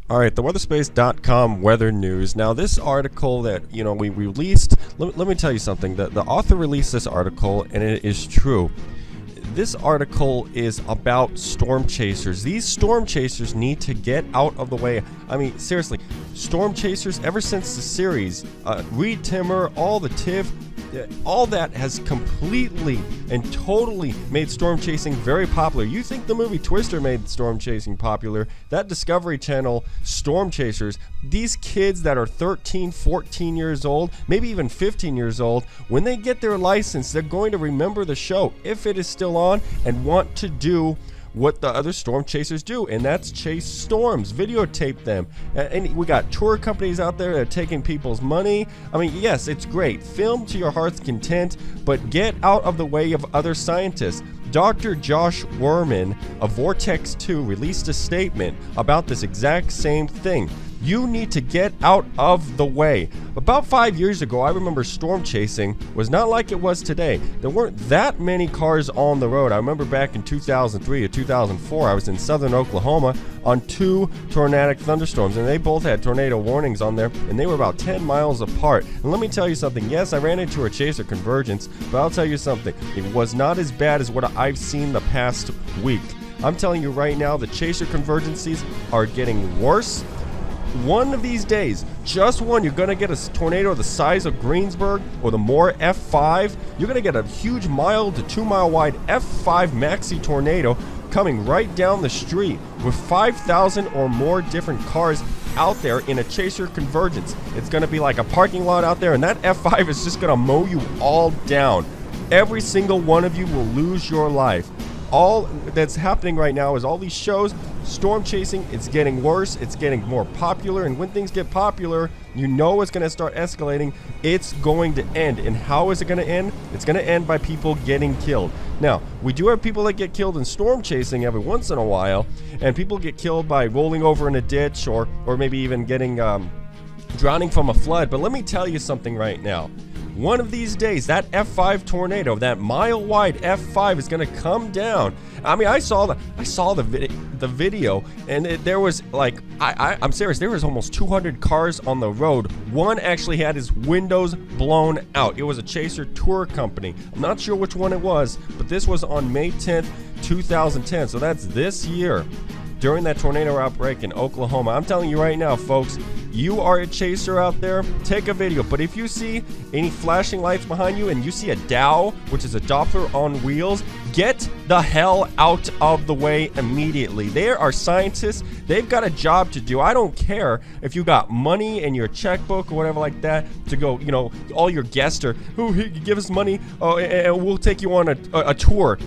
All right, the weatherspace.com weather news. Now, this article that, we released, let me tell you something. The author released this article, and it is true. This article is about storm chasers. These storm chasers need to get out of the way. I mean, seriously, storm chasers, ever since the series, Reed Timmer, all the TIFF, all that has completely and totally made storm chasing very popular. You think the movie Twister made storm chasing popular? That Discovery Channel storm chasers, these kids that are 13, 14 years old, maybe even 15 years old, when they get their license, they're going to remember the show, if it is still on, and want to do what the other storm chasers do, and that's chase storms, videotape them. And we got tour companies out there that are taking people's money. I mean, yes, it's great. Film to your heart's content, but get out of the way of other scientists. Dr. Josh Wurman of Vortex 2 released a statement about this exact same thing. You need to get out of the way. About 5 years ago, I remember storm chasing was not like it was today. There weren't that many cars on the road. I remember back in 2003 to 2004, I was in southern Oklahoma on 2 tornadic thunderstorms, and they both had tornado warnings on there, and they were about 10 miles apart. And let me tell you something. Yes, I ran into a chaser convergence, but I'll tell you something. It was not as bad as what I've seen the past week. I'm telling you right now, the chaser convergences are getting worse. One of these days, just one, you're going to get a tornado the size of Greensburg or the Moore F5. You're going to get a huge 1 to 2 mile wide F5 maxi tornado coming right down the street with 5,000 or more different cars out there in a chaser convergence. It's going to be like a parking lot out there, and that F5 is just going to mow you all down. Every single one of you will lose your life. All that's happening right now is all these shows, storm chasing, it's getting worse, it's getting more popular, and when things get popular, you know it's going to start escalating. It's going to end. And how is it going to end? It's going to end by people getting killed. Now, we do have people that get killed in storm chasing every once in a while, and people get killed by rolling over in a ditch or maybe even getting drowning from a flood. But let me tell you something right now. One of these days, that F5 tornado, that mile-wide F5 is going to come down. I mean, I saw the video, and there was like, I'm serious, there was almost 200 cars on the road. One actually had his windows blown out. It was a chaser tour company. I'm not sure which one it was, but this was on May 10th, 2010. So that's this year, during that tornado outbreak in Oklahoma. I'm telling you right now, folks, you are a chaser out there, take a video. But if you see any flashing lights behind you and you see a Dow, which is a Doppler on wheels, get the hell out of the way immediately. There are scientists, they've got a job to do. I don't care if you got money in your checkbook or whatever like that to go, all your guests are, give us money, and we'll take you on a tour.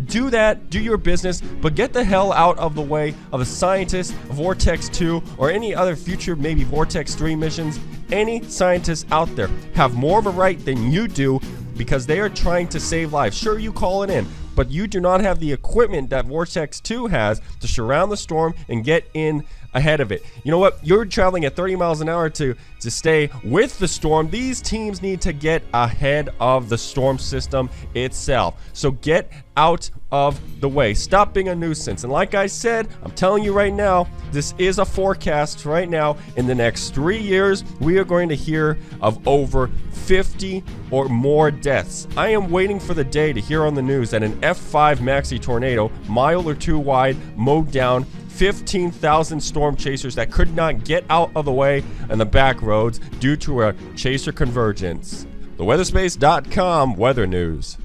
Do that, do your business, but get the hell out of the way of a scientist, Vortex 2, or any other future, maybe Vortex 3 missions. Any scientists out there have more of a right than you do because they are trying to save lives. Sure, you call it in, but you do not have the equipment that Vortex 2 has to surround the storm and get in ahead of it. You know what? You're traveling at 30 miles an hour to stay with the storm. These teams need to get ahead of the storm system itself. So get out of the way. Stop being a nuisance. And like I said, I'm telling you right now, this is a forecast right now. In the next 3 years, we are going to hear of over 50 or more deaths. I am waiting for the day to hear on the news that an F5 maxi tornado, mile or two wide, mowed down 15,000 storm chasers that could not get out of the way on the back roads due to a chaser convergence. TheWeatherspace.com weather news.